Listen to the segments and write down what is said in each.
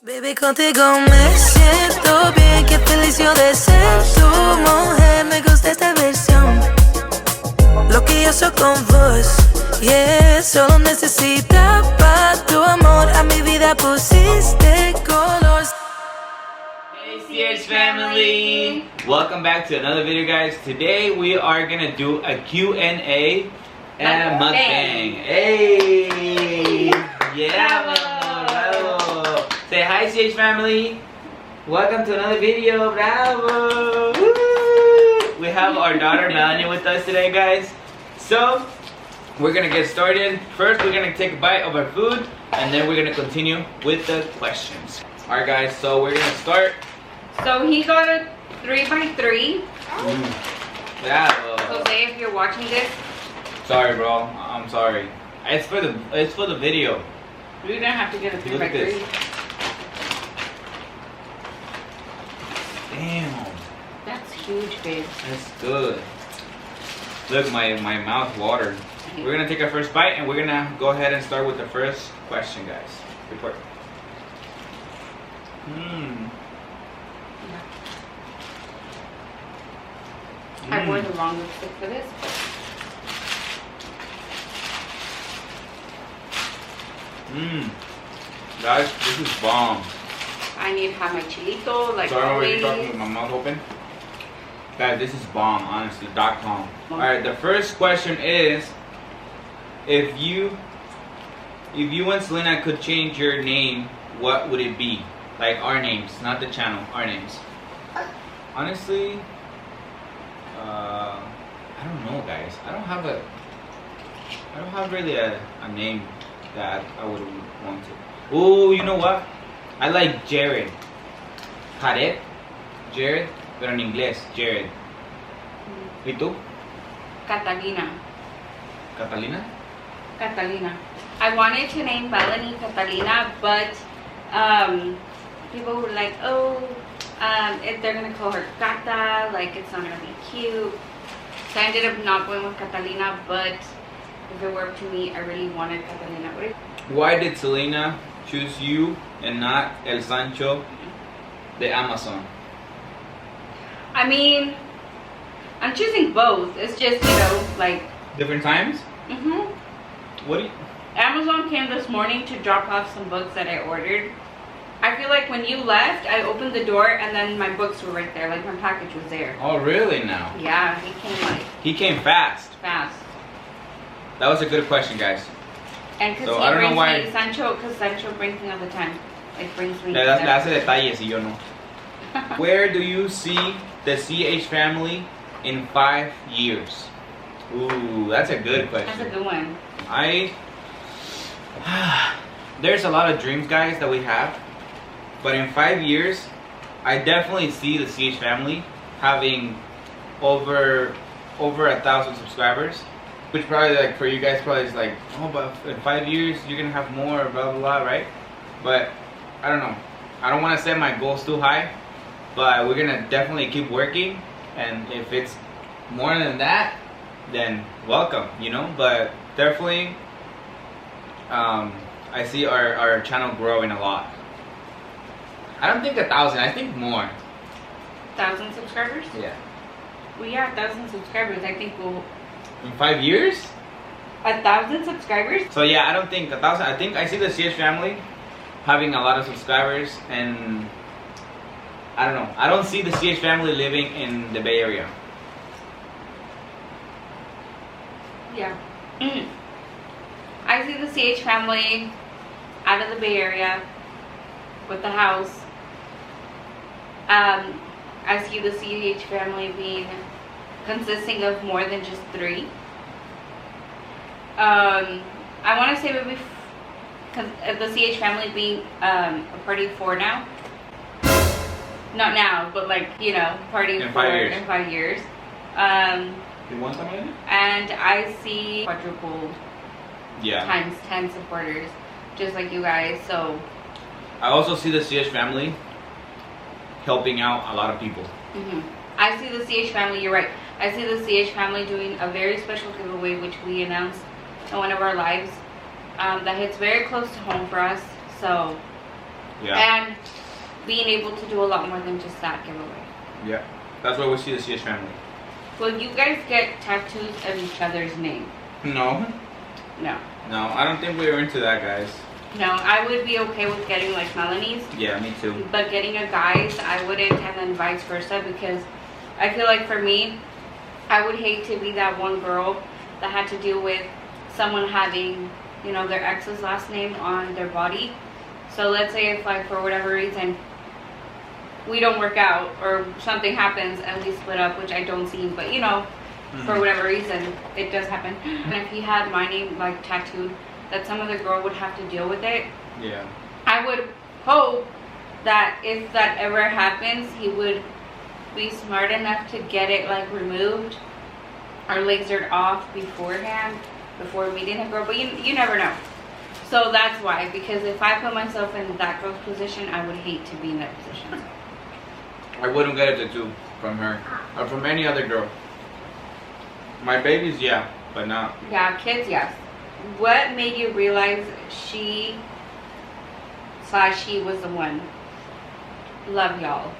Baby, contigo me siento bien, qué feliz yo de ser tu mujer. Me gusta esta versión, lo que yo soy con vos. Yeah, solo necesitaba tu amor, a mi vida pusiste color. Hey CH family! Welcome back to another video, guys. Today we are gonna do a Q&A and mukbang. Hey! Yeah! Bravo! Say hi CH family! Welcome to another video. Bravo! Woo! We have our daughter Melanie with us today, guys. So, we're gonna get started. First, we're gonna take a bite of our food, and then we're gonna continue with the questions. Alright guys, so we're gonna start. So he got a 3x3. Bravo. Jose, if you're watching this, Sorry bro, I'm sorry. It's for the video. you're gonna have to get a Look at 3x3. this. Damn, That's huge, babe. that's good. Look, my mouth watered. We're gonna take our first bite and we're gonna go ahead and start with the first question, guys. Report. I wore the wrong lipstick for this. Guys, this is bomb. I need to have my chilito, like Sorry, already talking always. with my mouth open. Guys, this is bomb, honestly. .com. Alright, the first question is, if you and Selena could change your name, what would it be? Like our names, not the channel, our names. Honestly, I don't know, guys. I don't have really a name that I would want to. Oh, you know what? I like Jared. Jared? Jared, pero en inglés, Jared. ¿Y tú? Catalina. Catalina? Catalina. I wanted to name Melanie Catalina, but people were like, oh, if they're gonna call her Cata, like it's not gonna be cute. So I ended up not going with Catalina, but if it were up to me, I really wanted Catalina. Why did Selena choose you and not El Sancho de Amazon? I mean, I'm choosing both. It's just, you know, like, Different times? What do you... Amazon came this morning to drop off some books that I ordered. I feel like when you left, I opened the door and then my books were right there. Like my package was there. Oh, really now? Yeah, he came like He came fast. fast. That was a good question, guys. And because So, I don't know he why- brings me Sancho, because Sancho brings me all the time. Like brings me. Le hace detalles y yo no. Where do you see the CH family in 5 years? Ooh, that's a good question. That's a good one. There's a lot of dreams, guys, that we have, but in 5 years I definitely see the CH family having over 1,000 subscribers, which probably, like, for you guys probably is like, oh, but in 5 years you're gonna have more, blah blah blah, right? But I don't know, I don't want to set my goals too high, but we're gonna definitely keep working, and if it's more than that, then welcome, you know. But definitely I see our channel growing a lot. I don't think 1,000, I think more. 1,000 subscribers? Yeah. We are 1,000 subscribers. I think we'll. In 5 years? 1,000 subscribers? So yeah, I don't think 1,000. I think I see the CH family having a lot of subscribers, and I don't know. I don't see the CH family living in the Bay Area. Yeah. I see the CH family out of the Bay Area with the house. I see the CH family being consisting of more than just 3. I want to say maybe the CH family being a party of 4 now. Not now, but like, you know, party of 4 in 5 years. You want something? And I see quadruple Yeah. times 10 supporters, just like you guys. So I also see the CH family helping out a lot of people. I see the CH family, you're right, I see the CH family doing a very special giveaway, which we announced in one of our lives, that hits very close to home for us. So Yeah. And being able to do a lot more than just that giveaway. Yeah. That's why we see the CS family. Will you guys get tattoos of each other's name? No. No. No, I don't think we're into that, guys. No, I would be okay with getting like Melanie's. Yeah, me too. But getting a guy's, I wouldn't, and then vice versa, because I feel like for me, I would hate to be that one girl that had to deal with someone having, you know, their ex's last name on their body. So let's say if, like, for whatever reason, we don't work out or something happens and we split up, which I don't see, but you know, for whatever reason, it does happen. And if he had my name, like, tattooed, that some other girl would have to deal with it. Yeah. I would hope that if that ever happens, he would be smart enough to get it like removed or lasered off beforehand, before meeting a girl. But you never know. So that's why, because if I put myself in that girl's position, I would hate to be in that position. I wouldn't get a tattoo from her or from any other girl. My babies, yeah, but not. Yeah, kids, yes. What made you realize she was the one? Love y'all.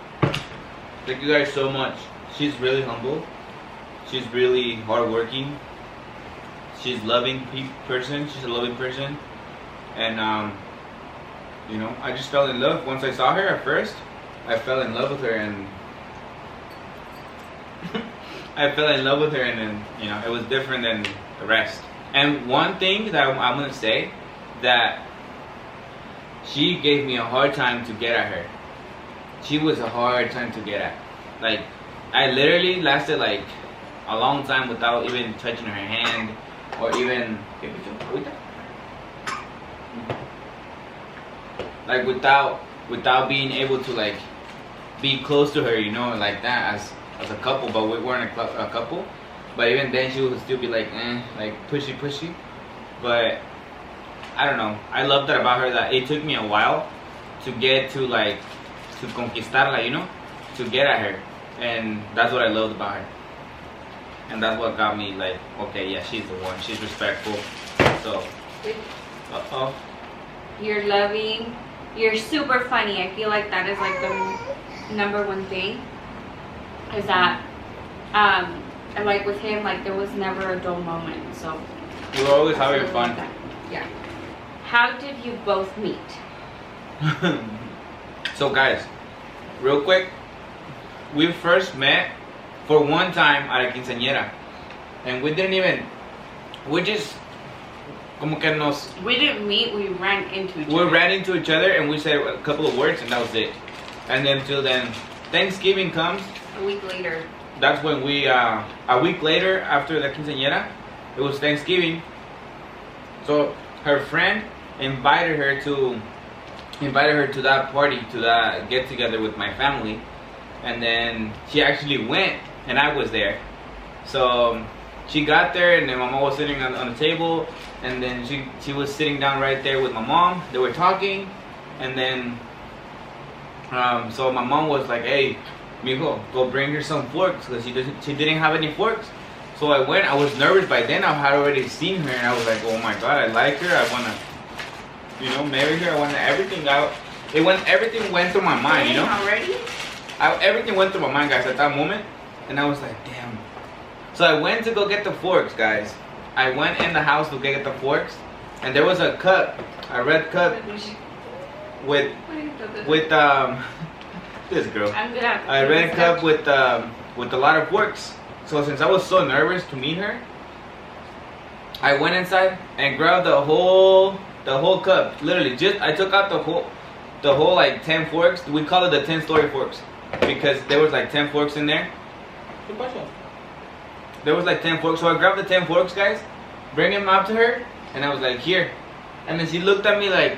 Thank you guys so much. She's really humble. She's really hardworking. She's loving person. She's a loving person. And you know, I just fell in love. Once I saw her at first, I fell in love with her, and and then, you know, it was different than the rest. And one thing that I'm gonna say, that she gave me a hard time to get at her. She was a hard time to get at. Like, I literally lasted like a long time without even touching her hand, or even like without being able to like be close to her, you know, like that as a couple. But we weren't a couple. But even then, she would still be like, like pushy. But I don't know. I love that about her, that it took me a while to get to like to conquistarla, you know, to get at her, and that's what I loved about her. And that's what got me like, okay, yeah, she's the one. She's respectful. So, You're loving. You're super funny. I feel like that is like the number one thing. Is that, and like with him, like there was never a dull moment. So we were always having fun. Yeah. How did you both meet? So guys, real quick, we first met for one time at a quinceañera, and we just como que nos. We didn't meet. We ran into each other. We ran into each other and we said a couple of words, and that was it. And then till then, Thanksgiving comes. A week later. That's when we a week later after the quinceañera, it was Thanksgiving. So her friend invited her to that party, to that get together with my family, and then she actually went, and I was there. So she got there, and then my mom was sitting on the table, and then she was sitting down right there with my mom. They were talking, and then so my mom was like, "Hey, mijo, go bring her some forks," because she didn't have any forks. So I went. I was nervous by then. I had already seen her, and I was like, "Oh my God, I like her. I wanna, you know, marry her. I wanna everything out." Everything went through my mind, you know. Already? Everything went through my mind, guys, at that moment, and I was like, "Damn." So I went to go get the forks, guys. I went in the house to get the forks, and there was a cup, a red cup, with this girl. A red cup with a lot of forks. So since I was so nervous to meet her, I went inside and grabbed the whole cup. Literally, I took out the whole like 10 forks. We call it the 10-story forks because there was like 10 forks in there. There was like 10 forks. So I grabbed the 10 forks, guys, bring them out to her, and I was like, "Here." And then she looked at me like,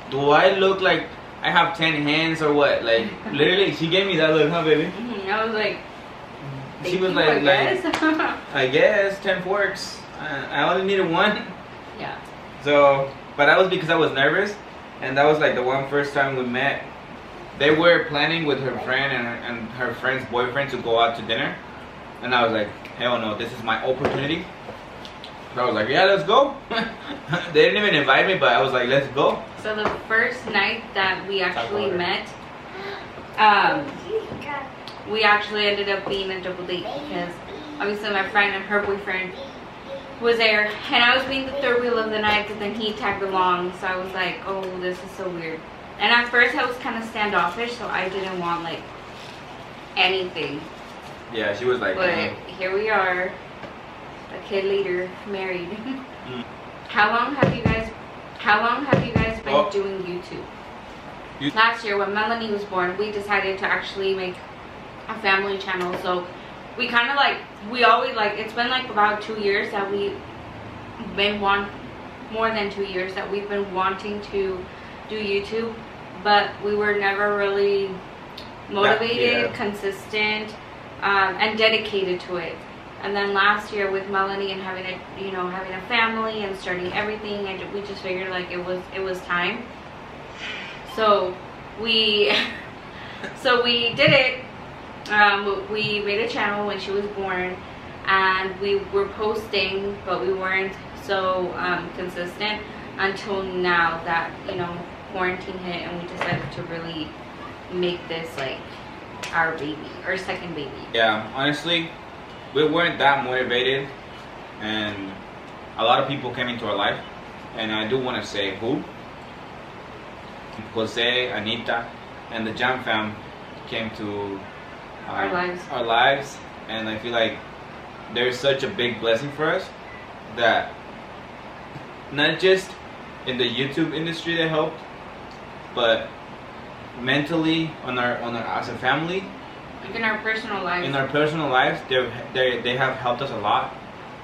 "Do I look like I have 10 hands or what?" Like, literally, she gave me that look, huh, baby? I was like, she was like, I guess 10 forks. I only needed one. Yeah. So, but that was because I was nervous, and that was like the first time we met. They were planning with her friend and her friend's boyfriend to go out to dinner, and I was like, hell no, this is my opportunity. So I was like, yeah, let's go. They didn't even invite me, but I was like, let's go. So the first night that we actually met, we actually ended up being a double date because obviously my friend and her boyfriend was there, and I was being the third wheel of the night, but then he tagged along. So I was like, oh, this is so weird. And at first I was kind of standoffish, so I didn't want like anything. Yeah, she was like, but here we are, a kid later, married. How long have you guys been doing YouTube? Last year when Melanie was born, we decided to actually make a family channel. So we kind of like, we always like, it's been like about 2 years that we've been more than 2 years that we've been wanting to do YouTube, but we were never really motivated, consistent, and dedicated to it. And then last year with Melanie and having a family and starting everything, and we just figured like it was time. So we did it. We made a channel when she was born, and we were posting, but we weren't so consistent until now that quarantine hit, and we decided to really make this like our baby, our second baby. Yeah, honestly, we weren't that motivated, and a lot of people came into our life, and I do want to say who. Jose, Anita, and the Jam fam came to our lives, and I feel like they're such a big blessing for us, that not just in the YouTube industry they helped, but mentally on our as a family, like in our personal lives. In our personal lives, they have helped us a lot,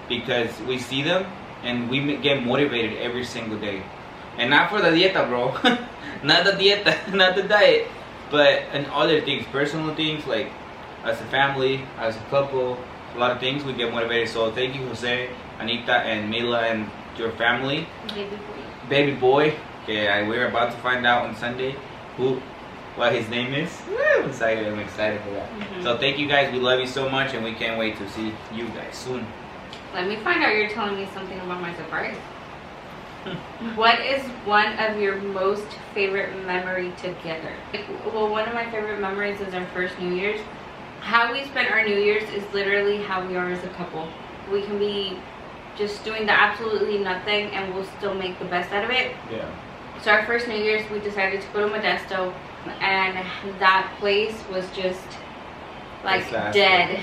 because we see them and we get motivated every single day. And not for the dieta, bro. Not the dieta, not the diet, but and other things, personal things, like as a family, as a couple, a lot of things we get motivated. So thank you, Jose, Anita, and Mila, and your family. Baby boy. Okay, we're about to find out on Sunday what his name is. Woo, I'm excited for that. So thank you guys. We love you so much, and we can't wait to see you guys soon. Let me find out you're telling me something about my surprise. What is one of your most favorite memory together? Well, one of my favorite memories is our first New Year's. How we spend our New Year's is literally how we are as a couple. We can be just doing the absolutely nothing, and we'll still make the best out of it. Yeah. So our first New Year's, we decided to go to Modesto, and that place was just like dead.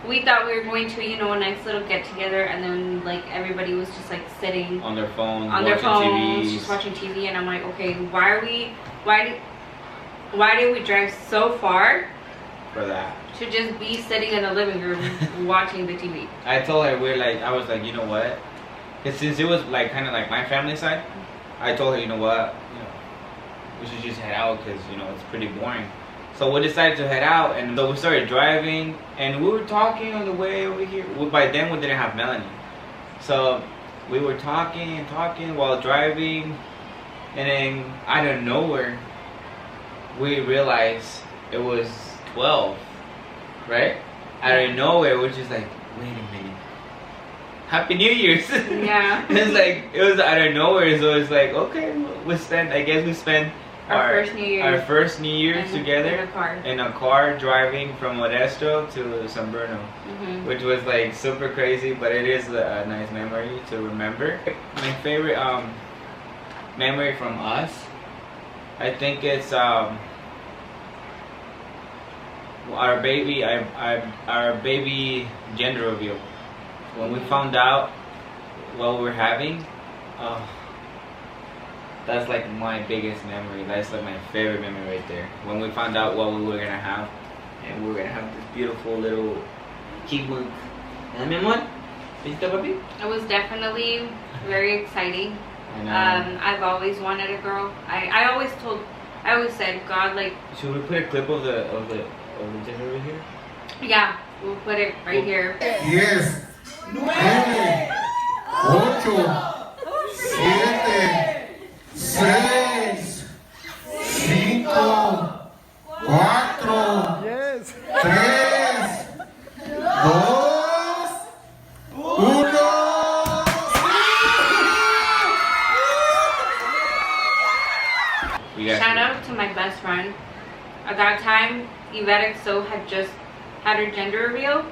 We thought we were going to, a nice little get together, and then like everybody was just like sitting on their phones, just watching TV, and I'm like, okay, why did we drive so far for that? To just be sitting in the living room watching the TV. I told her I was like, you know what? Because since it was like kind of like my family side, I told her, you know what, we should just head out because it's pretty boring. So we decided to head out, and so we started driving, and we were talking on the way over here. By then we didn't have Melanie, so we were talking while driving, and then out of nowhere we realized it was 12, right? Out of nowhere we're just like, wait a minute, Happy New Year's. Yeah. It was out of nowhere, so it's like, okay, we spent our first New Year's together in a car driving from Modesto to San Bruno, which was like super crazy, but it is a nice memory to remember. My favorite memory from us, I think it's our baby gender reveal. When we found out what we were having, that's like my biggest memory. That's like my favorite memory right there. When we found out what we were gonna have, and we were gonna have this beautiful little chipmunk. And mi amor, ¿viste, papi? It was definitely very exciting. I've always wanted a girl. I always said, God, like. Should we put a clip of the gender over here? Yeah, we'll put it right here. 10, 9, 8, 7. 6, 5, 4, 3, 2, 1. my best friend. At that time, Yvette XO had just had her gender reveal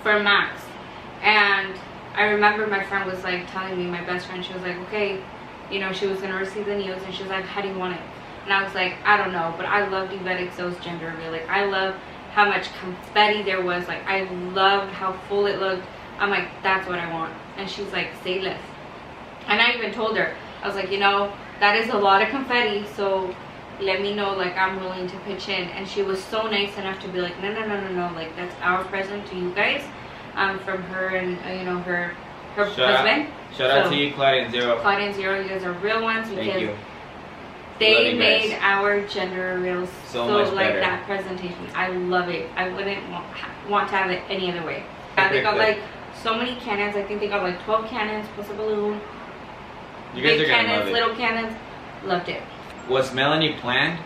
for Max. And I remember my friend was like telling me, my best friend, she was like, okay, you know, she was going to receive the news, and she was like, how do you want it? And I was like, I don't know, but I loved Yvette XO's gender reveal. Like, I love how much confetti there was. Like, I loved how full it looked. I'm like, that's what I want. And she's like, say less. And I even told her, I was like, you know, that is a lot of confetti, so let me know, like, I'm willing to pitch in. And she was so nice enough to be like, no, like, that's our present to you guys, from her and you know, her husband. Shout out to you, Claudia and Zero. Claudia and Zero, you guys are real ones, Thank because you. they you made guys. our gender reveals So much like better. that presentation. I love it. I wouldn't want to have it any other way. They got Good. like so many cannons. I think they got like 12 cannons plus a balloon. You guys Big are gonna cannons, love it. little cannons. Loved it. Was Melanie planned?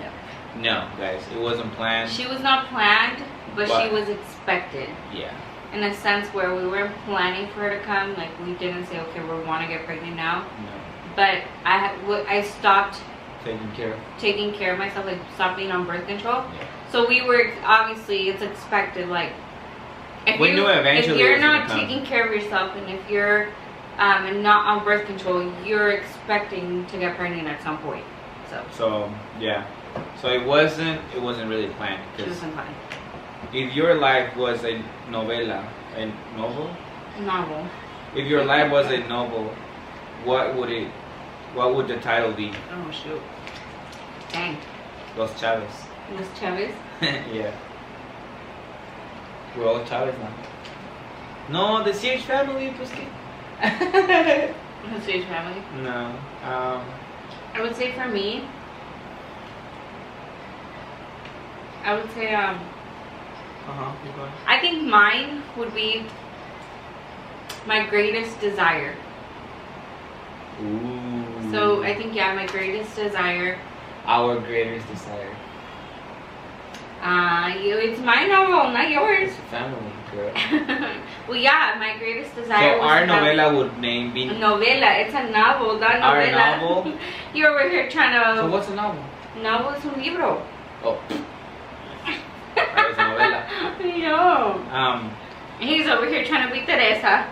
No. No, guys, it wasn't planned. She was not planned, but But- she was expected. Yeah. In a sense where we weren't planning for her to come. Like, we didn't say, okay, we want to get pregnant now. No. But I stopped Taking care of. taking care of myself, like stopped being on birth control. Yeah. So we were, obviously, it's expected, like, We knew eventually if you're it was gonna not come. taking care of yourself, and if you're not on birth control, you're expecting to get pregnant at some point. So Yeah. So it wasn't really planned, she because wasn't fine. if your life was a novela, a novel, Novel. if your life was a novel, what would the title be? Oh shoot. Dang. Los Chavez. Miss Chavez. Yeah. We're all Chavez now. No, the CH family, pues que. Miss Sage family. No. I would say for me, I would say Keep going. I think mine would be my greatest desire. Ooh. So I think, yeah, my greatest desire. Our greatest desire. It's my novel, not yours. It's a family, girl. Well, yeah, my greatest So desire was our about- novela would name be. Novela. It's a novel, not Our novela. novel? You're over here trying to. So what's a novel? Novel es un libro. Oh. It's a novela. No. He's over here trying to be Teresa.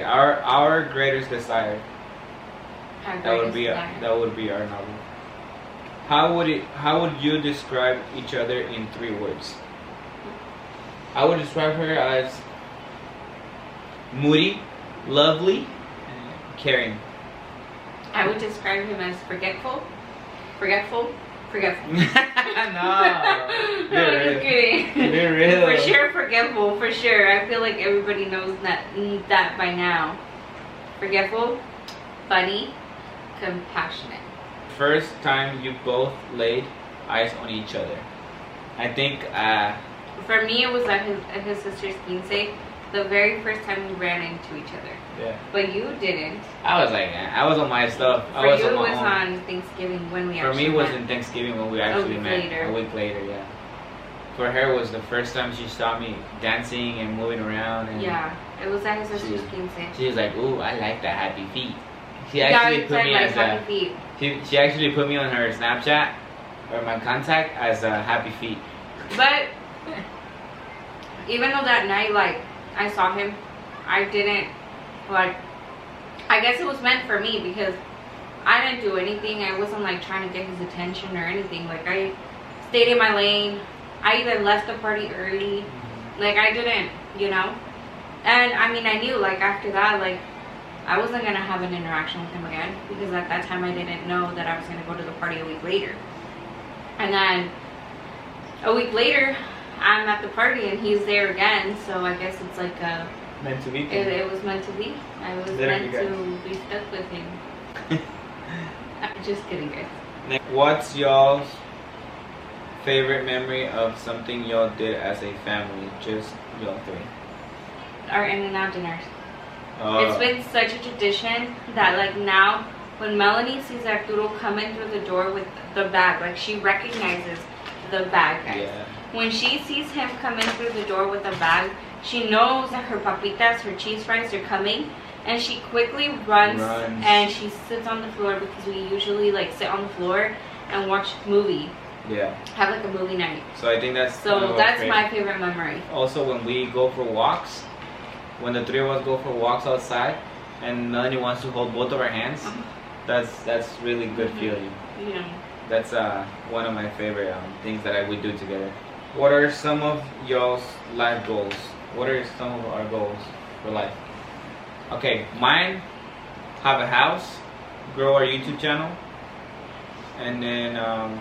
Our greatest desire. Our That would greatest be desire. that would be our novel. How would you describe each other in 3 words? I would describe her as moody, lovely, and caring. I would describe him as forgetful. No. I'm Be just real. kidding. Be real. For sure, forgetful. For sure. I feel like everybody knows that by now. Forgetful, funny, compassionate. First time you both laid eyes on each other. I think For me, it was at his sister's quince. The very first time we ran into each other. yeah. But you didn't. I was like, I was on my stuff. I For was you, on it my was own. on Thanksgiving when we For actually me, it was met. in Thanksgiving when we actually week met. later. A week later, yeah. For her, it was the first time she saw me dancing and moving around. And Yeah, it was at his sister's She- quince. she was like, "Ooh, I like the happy feet." She Yeah, actually it's put me like as happy a. feet. She actually put me on her Snapchat or my contact as a happy feet. But even though that night, like, I saw him, I didn't, like, I guess it was meant for me because I didn't do anything. I wasn't, like, trying to get his attention or anything. Like, I stayed in my lane. I even left the party early. Like, I didn't, you know? And, I mean, I knew, like, after that, like, I wasn't going to have an interaction with him again because at that time I didn't know that I was going to go to the party a week later. And then a week later, I'm at the party and he's there again. So I guess it's like Meant to be. it was meant to be. I was Literally, meant to be stuck with him. I'm just kidding, guys. What's y'all's favorite memory of something y'all did as a family? Just y'all 3. Our In-N-Out dinners. Oh. It's been such a tradition that, like, now when Melanie sees Arturo come in through the door with the bag, like, she recognizes the bag, guys. Yeah. When she sees him come in through the door with a bag, she knows that her papitas, her cheese fries are coming, and she quickly runs Runs. and she sits on the floor because we usually like sit on the floor and watch movie, Yeah. have like a movie night. So I think that's one of So our that's favorite. my favorite memory. Also, when we go for walks, when the three of us go for walks outside, and Melanie wants to hold both of our hands, that's really good feeling. Yeah. That's one of my favorite things that we do together. What are some of y'all's life goals? What are some of our goals for life? Okay, mine, have a house, grow our YouTube channel, and then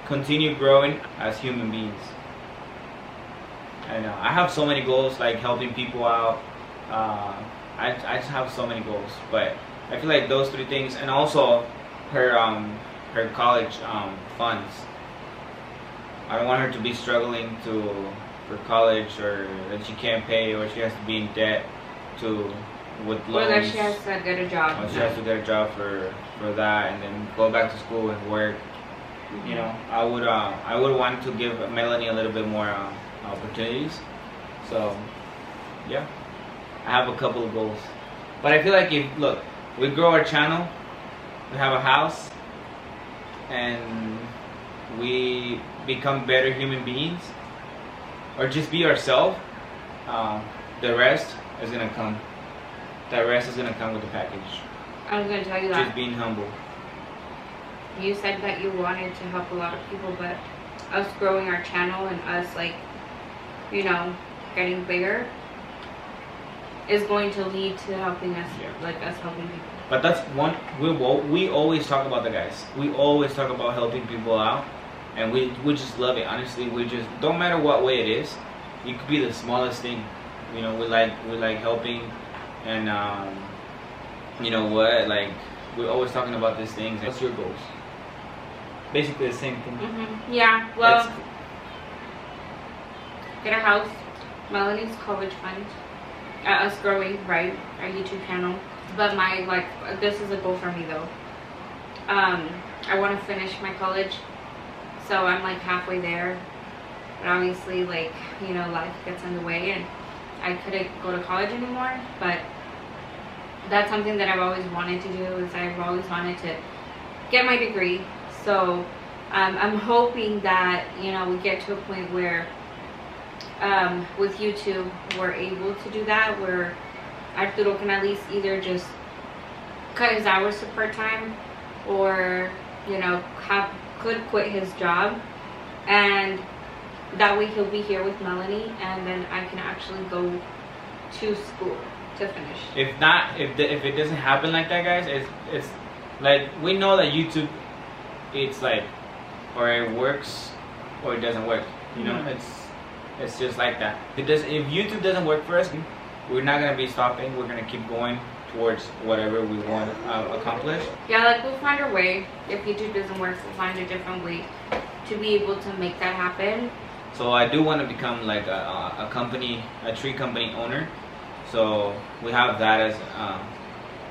continue growing as human beings. And I have so many goals, like helping people out. I just have so many goals, but I feel like those three things, and also her college funds. I don't want her to be struggling for college, or that she can't pay, or she has to be in debt with Or loans. that she has to get a job. Or she has to get a job for that, and then go back to school and work. You know, I would want to give Melanie a little bit more opportunities. So, yeah, I have a couple of goals. But I feel like if we grow our channel, we have a house, and we become better human beings, or just be ourselves, the rest is gonna come. The rest is gonna come with the package. I was gonna tell you Just that. being humble. You said that you wanted to help a lot of people, but us growing our channel and us like, you know, getting bigger is going to lead to helping us, Yeah. like us helping people. But that's one we always talk about the guys. We always talk about helping people out, and we just love it. Honestly, we just don't matter what way it is. It could be the smallest thing. You know, we like helping, and you know what? Like, we're always talking about these things. What's your goals? Basically the same thing. Yeah, well, That's- get a house, Melanie's college fund, us growing, right, our YouTube channel. But my, like, this is a goal for me though. I want to finish my college, so I'm like halfway there. But obviously, like, you know, life gets in the way and I couldn't go to college anymore. But that's something that I've always wanted to do, is I've always wanted to get my degree. So I'm hoping that, you know, we get to a point where with YouTube we're able to do that, where Arturo can at least either just cut his hours to part-time, or, you know, could quit his job, and that way he'll be here with Melanie, and then I can actually go to school to finish. If not, if it doesn't happen like that, guys, it's like, we know that YouTube, it's like, or it works or it doesn't work. You know, it's just like that. If YouTube doesn't work for us, we're not gonna be stopping. We're gonna keep going towards whatever we want to accomplish. Yeah, like, we'll find a way. If YouTube doesn't work, we'll find a different way to be able to make that happen. So I do want to become like a tree company owner. So we have that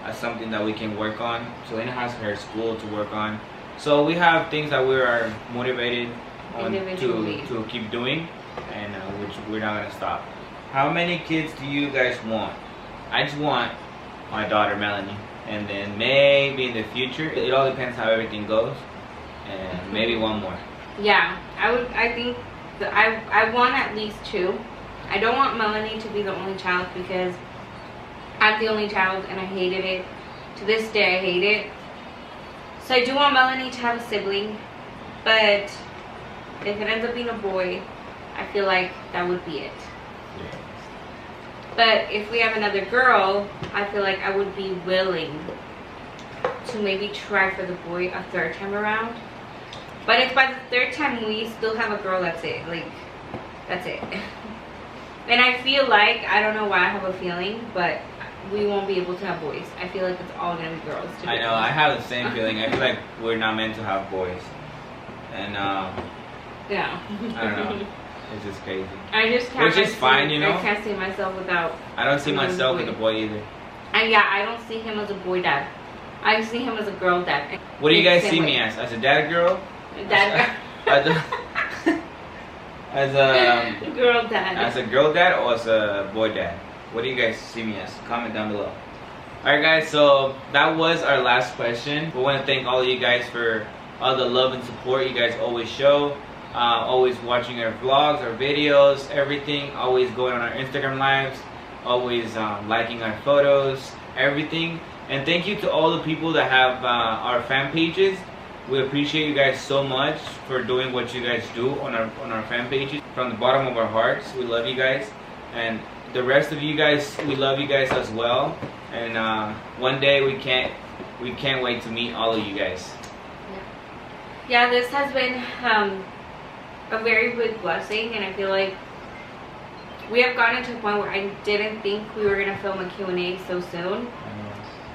as something that we can work on. Selena has her school to work on. So we have things that we are motivated on Individually. to keep doing, and which we're not gonna stop. How many kids do you guys want? I just want my daughter Melanie, and then maybe in the future, it all depends how everything goes, and maybe one more. Yeah, I think that I want at least 2. I don't want Melanie to be the only child, because I'm the only child and I hated it. To this day I hate it. So I do want Melanie to have a sibling, but if it ends up being a boy, I feel like that would be it. But if we have another girl, I feel like I would be willing to maybe try for the boy a 3rd time around. But if by the 3rd time we still have a girl, that's it. Like, that's it. And I feel like, I don't know why I have a feeling, but we won't be able to have boys. I feel like it's all gonna be girls. I know, I have the same feeling. I feel like we're not meant to have boys. And Yeah. I don't know. It's just crazy. I just can't. Which is fine, you know? I can't see myself without. I don't see another myself boy. with a boy either. And yeah, I don't see him as a boy dad. I see him as a girl dad. What do you guys Same see way. me as? As a dad girl? Dad. As a Girl dad. as a girl dad or as a boy dad? What do you guys see me as? Comment down below. Alright guys, so that was our last question. We want to thank all of you guys for all the love and support you guys always show. Always watching our vlogs, our videos, everything. Always going on our Instagram lives. Always liking our photos, everything. And thank you to all the people that have our fan pages. We appreciate you guys so much for doing what you guys do on our fan pages. From the bottom of our hearts, we love you guys. And the rest of you guys, we love you guys as well. And one day we can't wait to meet all of you guys. Yeah, this has been a very big blessing, and I feel like we have gotten to a point where I didn't think we were gonna film a Q&A so soon.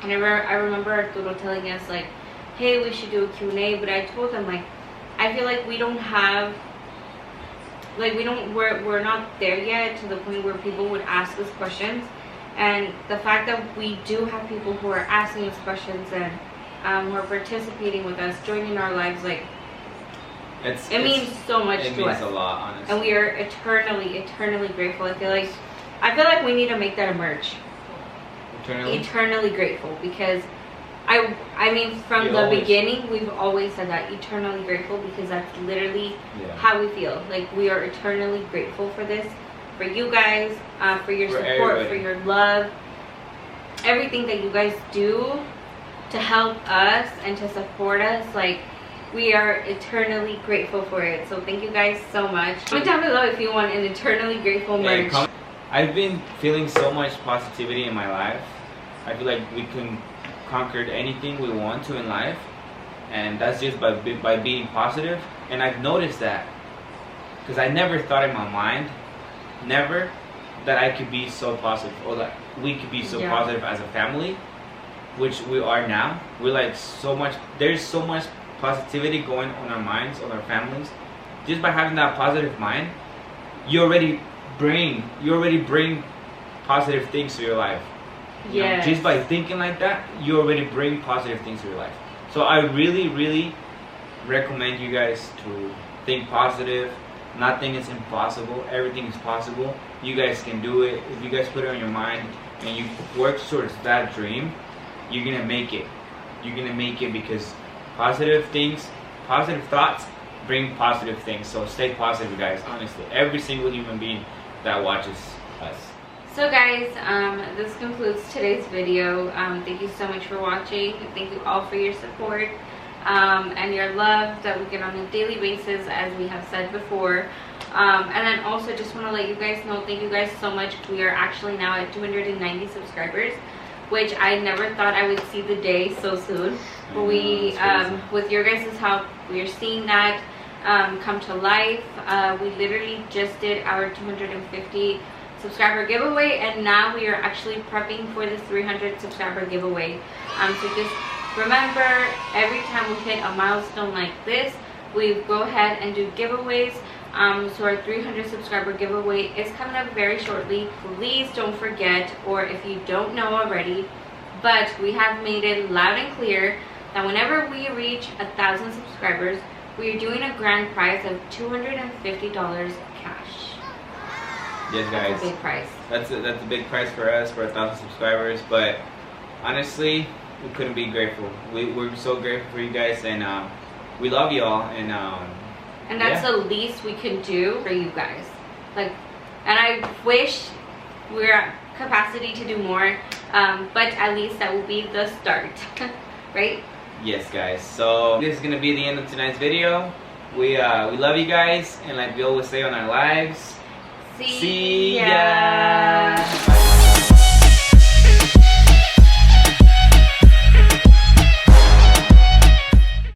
And I remember Arturo telling us like, hey, we should do a Q&A, but I told him like, I feel like we don't have, like we're not there yet to the point where people would ask us questions. And the fact that we do have people who are asking us questions and who are participating with us, joining our lives, like it means so much to us. It means a lot, honestly. And we are eternally grateful. I feel like we need to make that a merch. Eternally grateful, because I mean from the beginning we've always said that, eternally grateful, because that's literally how we feel. Like we are eternally grateful for this. For you guys, for your support, for your love, everything that you guys do to help us and to support us. Like, we are eternally grateful for it. So thank you guys so much. Comment down below if you want an eternally grateful merch. I've been feeling so much positivity in my life. I feel like we can conquer anything we want to in life, and that's just by being positive. And I've noticed that, because I never thought in my mind, never, that I could be so positive, or that we could be so positive as a family, which we are now. We're like there's so much positivity going on our minds, on our families. Just by having that positive mind, you already bring positive things to your life. You know, just by thinking like that, you already bring positive things to your life. So I really recommend you guys to think positive. Nothing is impossible. Everything is possible. You guys can do it. If you guys put it on your mind and you work towards that dream, you're gonna make it. You're gonna make it, because positive things, positive thoughts bring positive things. So stay positive, guys. Honestly, every single human being that watches us. So guys, this concludes today's video. Thank you so much for watching. Thank you all for your support. And your love that we get on a daily basis, as we have said before. And then also just want to let you guys know, thank you guys so much. We are actually now at 290 subscribers, which I never thought I would see the day so soon. But we, with your guys' help, we are seeing that come to life. We literally just did our 250 subscriber giveaway, and now we are actually prepping for the 300 subscriber giveaway. So just remember, every time we hit a milestone like this, we go ahead and do giveaways. So our 300 subscriber giveaway is coming up very shortly. Please don't forget, or if you don't know already, but we have made it loud and clear that whenever we reach 1,000 subscribers, we are doing a grand prize of $250 cash. Yes, guys. That's a big prize. That's a big prize for us, for 1,000 subscribers. But honestly, we couldn't be grateful. We're so grateful for you guys, and we love y'all, and that's the least we can do for you guys. Like, and I wish we're at capacity to do more, but at least that will be the start. Right? Yes, guys. So this is gonna be the end of tonight's video. We love you guys, and like we always say on our lives, see ya.